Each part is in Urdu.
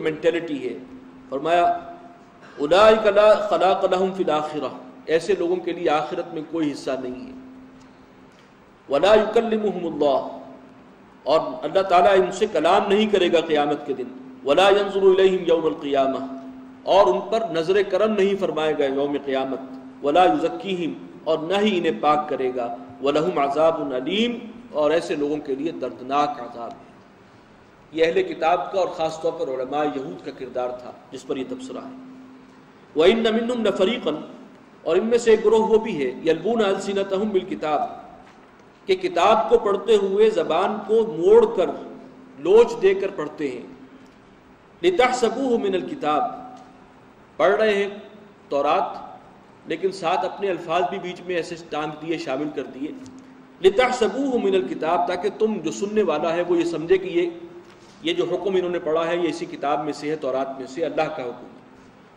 مینٹلٹی ہے. فرمایا اولئک لا خلاق لهم فی الآخرہ، ایسے لوگوں کے لیے آخرت میں کوئی حصہ نہیں ہے. ولا یکلمہم اللہ، اور اللہ تعالیٰ ان سے کلام نہیں کرے گا قیامت کے دن. ولا ینظر الیہم یوم القیامہ، اور ان پر نظر کرم نہیں فرمائے گا یوم قیامت. ولا یزکیہم، اور نہ ہی انہیں پاک کرے گا. ولہم عذاب علیم، اور ایسے لوگوں کے لیے دردناک عذاب ہے. یہ اہل کتاب کا اور خاص طور پر علماء یہود کا کردار تھا جس پر یہ تبصرہ ہے. وَإِنَّ مِنْهُمْ لَفَرِيقًا، اور ان میں سے ایک گروہ وہ بھی ہے، يَلْبُونَ أَلْسِنَتَهُمْ بِالْكِتَابِ، کہ کتاب کو پڑھتے ہوئے زبان کو موڑ کر لوچ دے کر پڑھتے ہیں. لِتَحْسَبُوهُ مِنَ الْكِتَابِ، پڑھ رہے ہیں تورات لیکن ساتھ اپنے الفاظ بھی بیچ میں ایسے ٹانک دیے، شامل کر دیے. لِتَحْسَبُوهُ مِنَ الْكِتَابِ، تاکہ تم جو سننے والا ہے وہ یہ سمجھے کہ یہ جو حکم انہوں نے پڑھا ہے یہ اسی کتاب میں سے ہے، تورات میں سے اللہ کا حکم.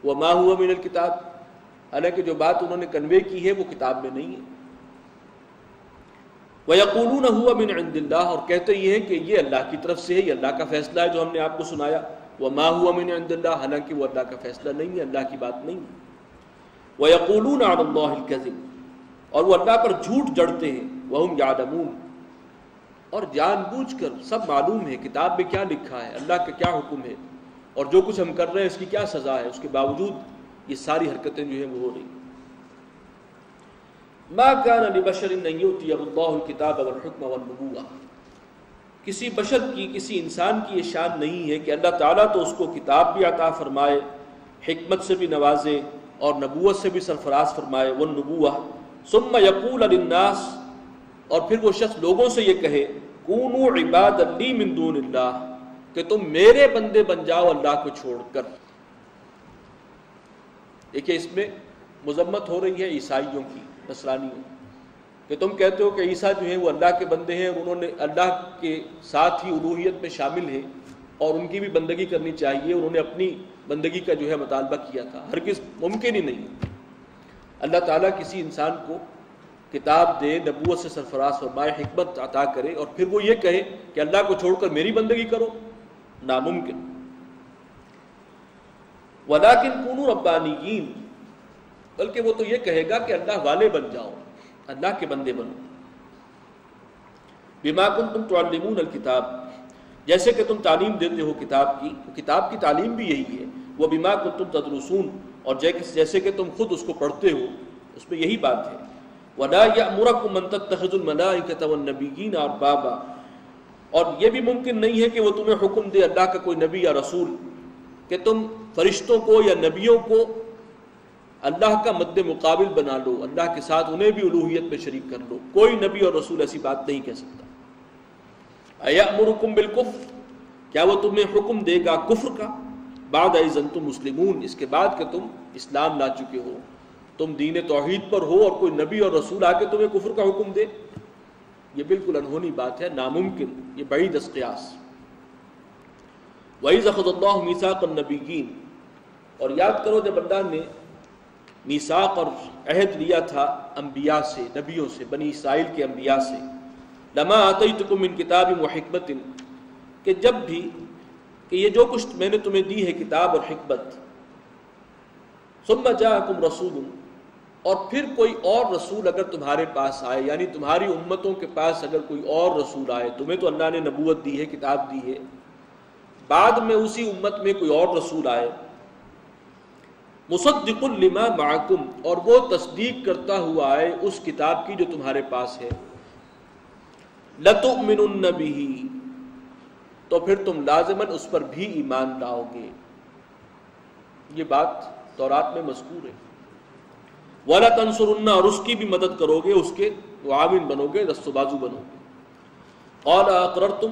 وَمَا هُوَ مِنَ الْكِتَابِ، حالانکہ جو بات انہوں نے کنوے کی ہے وہ کتاب میں نہیں ہے. وَيَقُولُونَ هُوَ مِنْ عِنْدِ اللَّهِ، اور کہتے یہ ہیں کہ یہ اللہ کی طرف سے ہے، یہ اللہ کا فیصلہ ہے جو ہم نے آپ کو سنایا. وَمَا هُوَ مِنْ عِنْدِ اللَّهِ، حالانکہ وہ اللہ کا فیصلہ نہیں ہے، اللہ کی بات نہیں ہے. وَيَقُولُونَ عَلَى اللَّهِ الْكَذِبَ، اور وہ اللہ پر جھوٹ جڑتے ہیں. وَهُمْ يَعْلَمُونَ، اور جان بوجھ کر، سب معلوم ہے کتاب میں کیا لکھا ہے، اللہ کا کیا حکم ہے، اور جو کچھ ہم کر رہے ہیں اس کی کیا سزا ہے، اس کے باوجود یہ ساری حرکتیں جو ہیں وہ ہو رہی. ما كان لبشر ان يؤتيه الله الكتاب والحكم والنبوة، کسی بشر کی، کسی انسان کی یہ شان نہیں ہے کہ اللہ تعالیٰ تو اس کو کتاب بھی عطا فرمائے، حکمت سے بھی نوازے اور نبوت سے بھی سرفراز فرمائے. والنبوة ثم يقول للناس، اور پھر وہ شخص لوگوں سے یہ کہے کونوا عبادا لی من دون اللہ، کہ تم میرے بندے بن جاؤ اللہ کو چھوڑ کر. دیکھیں اس میں مذمت ہو رہی ہے عیسائیوں کی، نصرانیوں، کہ تم کہتے ہو کہ عیسیٰ جو ہیں وہ اللہ کے بندے ہیں اور انہوں نے اللہ کے ساتھ ہی الوہیت میں شامل ہیں اور ان کی بھی بندگی کرنی چاہیے، انہوں نے اپنی بندگی کا جو ہے مطالبہ کیا تھا. ہرگز ممکن ہی نہیں. اللہ تعالیٰ کسی انسان کو کتاب دے، نبوت سے سرفراز فرمائے، حکمت عطا کرے اور پھر وہ یہ کہے کہ اللہ کو چھوڑ کر میری بندگی کرو، ناممکن. وَلَٰكِن كُونُوا رَبَّانِيِّينَ، بلکہ وہ تو یہ کہے گا کہ اللہ والے بن جاؤ، اللہ کے بندے بنو. بِمَا كُنتُمْ تُعَلِّمُونَ الْكِتَابَ، جیسے کہ تم تعلیم دیتے ہو کتاب کی، کتاب کی تعلیم بھی یہی ہے. وَبِمَا كُنتُمْ تَدْرُسُونَ، اور جیسے کہ تم خود اس کو پڑھتے ہو، اس میں یہی بات ہے. وَلَا يَأْمُرَكُمْ أَن تَتَّخِذُوا الْمَلَائِكَةَ وَالنَّبِيِّينَ أَرْبَابًا، اور یہ بھی ممکن نہیں ہے کہ وہ تمہیں حکم دے، اللہ کا کوئی نبی یا رسول، کہ تم فرشتوں کو یا نبیوں کو اللہ کا مد مقابل بنا لو، اللہ کے ساتھ انہیں بھی الوہیت میں شریک کر لو. کوئی نبی اور رسول ایسی بات نہیں کہہ سکتا. اَيَأْمُرُكُمْ بِالْكُفْرِ، کیا وہ تمہیں حکم دے گا کفر کا، بعد اذ انتم مسلمون، اس کے بعد کہ تم اسلام لا چکے ہو، تم دین توحید پر ہو اور کوئی نبی اور رسول آ کے تمہیں کفر کا حکم دے؟ یہ بالکل انہونی بات ہے، ناممکن، یہ بعید از قیاس. وَإِذْ أَخَذَ اللَّهُ مِيثَاقَ النَّبِيِّينَ، اور یاد کرو جب اللہ نے میثاق اور عہد لیا تھا انبیاء سے، نبیوں سے، بنی اسرائیل کے انبیاء سے. لَمَا آتَيْتُكُم مِّن كِتَابٍ وَحِكْمَةٍ، کہ جب بھی کہ یہ جو کچھ میں نے تمہیں دی ہے کتاب اور حکمت. ثُمَّ جَاءَكُمْ رَسُولٌ، اور پھر کوئی اور رسول اگر تمہارے پاس آئے، یعنی تمہاری امتوں کے پاس اگر کوئی اور رسول آئے، تمہیں تو اللہ نے نبوت دی ہے، کتاب دی ہے، بعد میں اسی امت میں کوئی اور رسول آئے، مصدق لما معکم، اور وہ تصدیق کرتا ہوا آئے اس کتاب کی جو تمہارے پاس ہے. لَتُؤْمِنُنَّ بِهِ، تو پھر تم لازماً اس پر بھی ایمان لاؤ گے. یہ بات تورات میں مذکور ہے. وَلَا تَنْصُرُنَّ، اور اس کی بھی مدد کرو گے، اس کے معاون بنو گے، دست و بازو بنو گے. قَالَ أَقْرَرْتُمْ،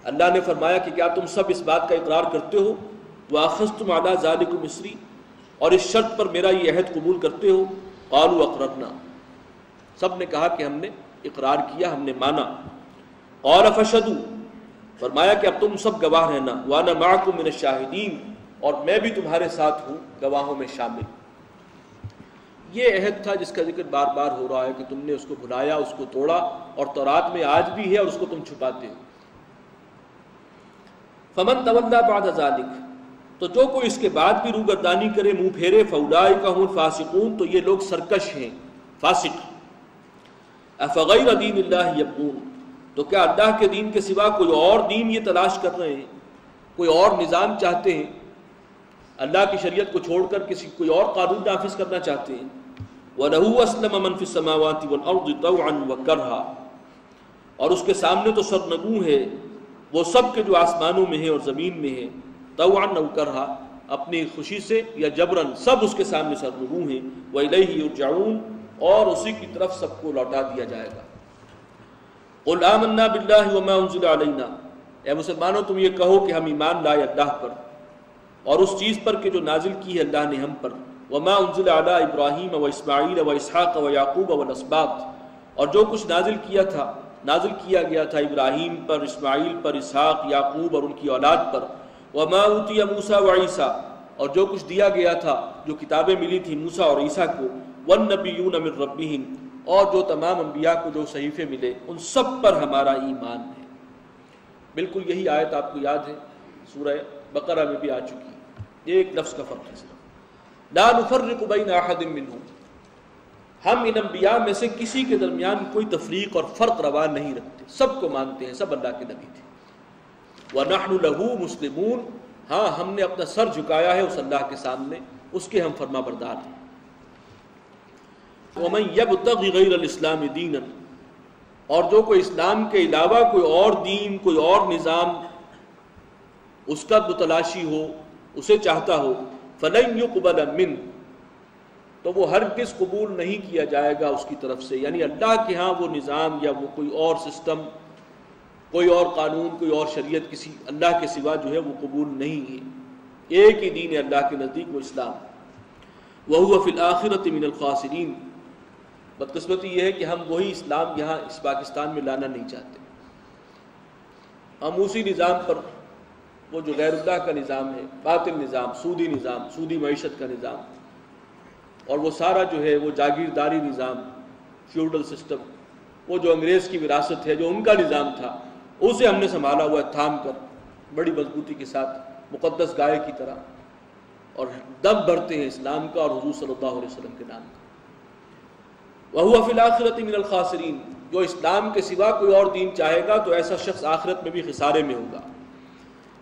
اللہ نے فرمایا کہ کیا تم سب اس بات کا اقرار کرتے ہو؟ وَأَخَذْتُمْ عَلَىٰ ذَلِكُمْ إِصْرِي، اور اس شرط پر میرا یہ عہد قبول کرتے ہو؟ قالوا اقررنا، سب نے کہا کہ ہم نے اقرار کیا، ہم نے مانا. قال فاشهدوا، فرمایا کہ اب تم سب گواہ رہنا. وانا معکم من الشاہدین، اور میں بھی تمہارے ساتھ ہوں گواہوں میں شامل. یہ عہد تھا جس کا ذکر بار بار ہو رہا ہے کہ تم نے اس کو بھلایا، اس کو توڑا، اور تورات میں آج بھی ہے اور اس کو تم چھپاتے ہو. فمن تولی بعد ذلک، تو جو کوئی اس کے بعد بھی روگردانی کرے، منہ پھیرے، فاولئک هم الفاسقون، تو یہ لوگ سرکش ہیں، فاسق۔ افغیر دین اللہ یبغون، تو کیا اللہ کے دین کے سوا کوئی اور دین یہ تلاش کر رہے ہیں، کوئی اور نظام چاہتے ہیں، اللہ کی شریعت کو چھوڑ کر کوئی اور قانون نافذ کرنا چاہتے ہیں۔ وَلَهُ أَسْلَمَ مَن فِي السَّمَاوَاتِ وَالْأَرْضِ طَوْعًا وَكَرْهًا، اور اس کے سامنے تو سرنگوں ہے وہ سب کے جو آسمانوں میں ہیں اور زمین میں ہیں، طوعاً او کرہا، اپنی خوشی سے یا جبراً، سب اس کے سامنے سرنگوں ہیں۔ وَإِلَيْهِ يُرْجَعُونَ، اور اسی کی طرف سب کو لوٹا دیا جائے گا۔ قُلْ آمَنَّا بِاللَّهِ وَمَا أُنزِلَ عَلَيْنَا، اے مسلمانوں تم یہ کہو کہ ہم ایمان لائے اللہ پر اور اس چیز پر کہ جو نازل کی ہے اللہ نے ہم پر، وَمَا أُنزِلَ عَلَىٰ إِبْرَاهِيمَ وَإِسْمَاعِيلَ وَإِسْحَاقَ وَيَعْقُوبَ وَالْأَسْبَاطِ، اور جو کچھ نازل کیا گیا تھا ابراہیم پر، اسماعیل پر، اسحاق، یعقوب اور ان کی اولاد پر، وَمَا أُوتِيَ مُوسَىٰ وَعِیسَىٰ، اور جو کچھ دیا گیا تھا، جو کتابیں ملی تھی موسیٰ اور عیسیٰ کو، وَالنَّبِيُّونَ مِن رَبِّهِمْ، اور جو تمام انبیاء کو جو صحیفے ملے ان سب پر ہمارا ایمان ہے۔ بالکل یہی آیت آپ کو یاد ہے، سورہ بقرہ میں بھی آ چکی ہے، ایک لفظ کا فرق ہے صرف، لا نفرق بین احد منہم، ہم ان انبیاء میں سے کسی کے درمیان کوئی تفریق اور فرق روا نہیں رکھتے، سب کو مانتے ہیں، سب اللہ کے نبی تھے۔ وَنَحْنُ لَهُ مُسْلِمُونَ، ہاں ہم نے اپنا سر جھکایا ہے اس اللہ کے سامنے، اس کے ہم فرما بردار ہیں۔ وَمَن يَبْتَغِ غَيْرَ الْإِسْلَامِ دِينًا، اور جو کوئی اسلام کے علاوہ کوئی اور دین، کوئی اور نظام اس کا متلاشی ہو، اسے چاہتا ہو، فَلَن يُقْبَلَ مِنْهُ، تو وہ ہرگز قبول نہیں کیا جائے گا اس کی طرف سے، یعنی اللہ کے ہاں وہ نظام یا وہ کوئی اور سسٹم، کوئی اور قانون، کوئی اور شریعت کسی اللہ کے سوا جو ہے وہ قبول نہیں ہے۔ ایک ہی دین ہے اللہ کے نزدیک، وہ اسلام۔ وَهُوَ فِي الْآخِرَةِ مِنَ الْخَاسِرِينَ، بدقسمتی یہ ہے کہ ہم وہی اسلام یہاں اس پاکستان میں لانا نہیں چاہتے، ہم اسی نظام پر، وہ جو غیر اللہ کا نظام ہے، باطل نظام، سودی معیشت کا نظام، اور وہ سارا جو ہے وہ جاگیرداری نظام، فیوڈل سسٹم، وہ جو انگریز کی وراثت ہے، جو ان کا نظام تھا، اسے ہم نے سنبھالا ہوا ہے تھام کر بڑی مضبوطی کے ساتھ، مقدس گائے کی طرح، اور دم بھرتے ہیں اسلام کا اور حضور صلی اللہ علیہ وسلم کے نام کا۔ وَهُوَ فِي الْآخِرَةِ مِنَ الْخَاسِرِينَ، جو اسلام کے سوا کوئی اور دین چاہے گا تو ایسا شخص آخرت میں بھی خسارے میں ہوگا۔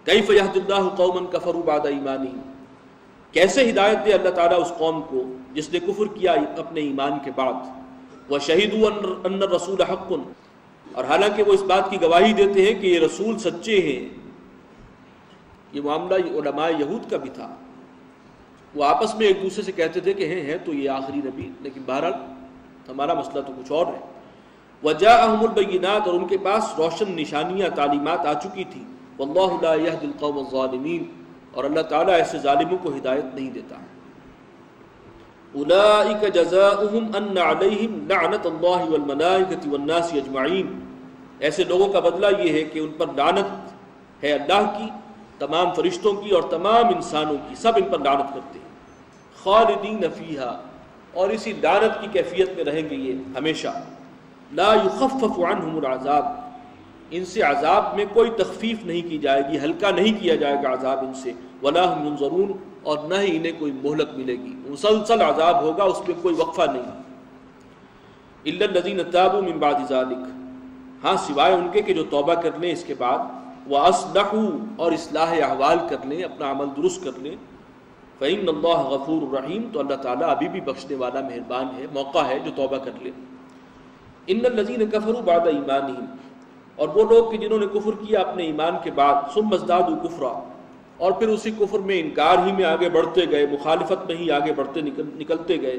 کیف یہدی اللہ قوما کفروا بعد ایمانہم، کیسے ہدایت دے اللہ تعالیٰ اس قوم کو جس نے کفر کیا اپنے ایمان کے بعد، وشہدوا ان الرسول حق، اور حالانکہ وہ اس بات کی گواہی دیتے ہیں کہ یہ رسول سچے ہیں۔ یہ معاملہ علماء یہود کا بھی تھا، وہ آپس میں ایک دوسرے سے کہتے تھے کہ ہیں تو یہ آخری نبی، لیکن بہرحال ہمارا مسئلہ تو کچھ اور ہے۔ وجاءہم البینات، اور ان کے پاس روشن نشانیاں، تعلیمات آ چکی تھی۔ واللہ لا یہدی القوم الظالمین، اور اللہ تعالیٰ ایسے ظالموں کو ہدایت نہیں دیتا۔ اولئک جزاؤہم ان علیہم لعنت اللہ والملائکۃ والناس اجمعین، ایسے لوگوں کا بدلہ یہ ہے کہ ان پر لعنت ہے اللہ کی، تمام فرشتوں کی اور تمام انسانوں کی، سب ان پر لعنت کرتے ہیں۔ خالدین فیہا، اور اسی لعنت کی کیفیت میں رہیں گے یہ ہمیشہ۔ لا یخفف عنہم العذاب، ان سے عذاب میں کوئی تخفیف نہیں کی جائے گی، ہلکا نہیں کیا جائے گا عذاب ان سے۔ ولا ہم ینظرون، اور نہ ہی انہیں کوئی مہلت ملے گی، مسلسل عذاب ہوگا، اس میں کوئی وقفہ نہیں۔ الا الذین تابوا من بعد ذلک، ہاں سوائے ان کے کہ جو توبہ کر لیں اس کے بعد، وَأَصْلَحُوا، اور اصلاح احوال کر لیں، اپنا عمل درست کر لیں، فَإِنَّ اللَّهَ غَفُورٌ رَحِيمٌ، تو اللہ تعالیٰ ابھی بھی بخشنے والا مہربان ہے، موقع ہے جو توبہ کر لیں۔ إِنَّ الَّذِينَ كَفَرُوا بَعْدَ إِيمَانِهِمْ، اور وہ لوگ کہ جنہوں نے کفر کیا اپنے ایمان کے بعد، ثُمَّ ازْدَادُوا كُفْرًا، اور پھر اسی کفر میں انکار ہی میں آگے بڑھتے گئے، مخالفت میں ہی آگے بڑھتے نکلتے گئے،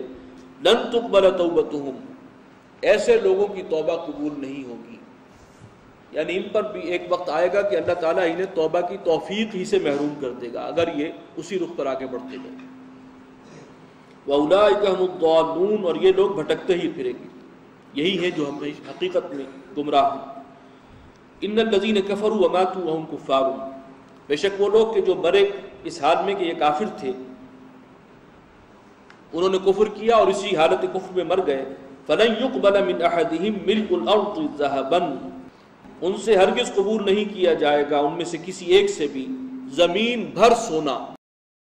لَن تُقْبَلَ تَوْبَتُهُمْ، ایسے لوگوں کی توبہ قبول نہیں ہوگی، یعنی ان پر بھی ایک وقت آئے گا کہ اللہ تعالیٰ انہیں توبہ کی توفیق ہی سے محروم کر دے گا اگر یہ اسی رخ پر آگے بڑھتے گئے۔ وَأُولَٰئِكَ هُمُ الضَّالُّونَ، اور یہ لوگ بھٹکتے ہی پھریں گے، یہی ہے جو ہم حقیقت میں گمراہ ہیں۔ إِنَّ الَّذِينَ كَفَرُوا وَمَاتُوا وَهُمْ كُفَّارٌ، بے شک وہ لوگ کہ جو مرے اس حال میں کہ یہ کافر تھے، انہوں نے کفر کیا اور اسی حالت کفر میں مر گئے، فَلَن يُقْبَلَ مِنْ أَحَدِهِمْ مِلْءُ الْأَرْضِ ذَهَبًا، ان سے ہرگز قبول نہیں کیا جائے گا ان میں سے کسی ایک سے بھی زمین بھر سونا۔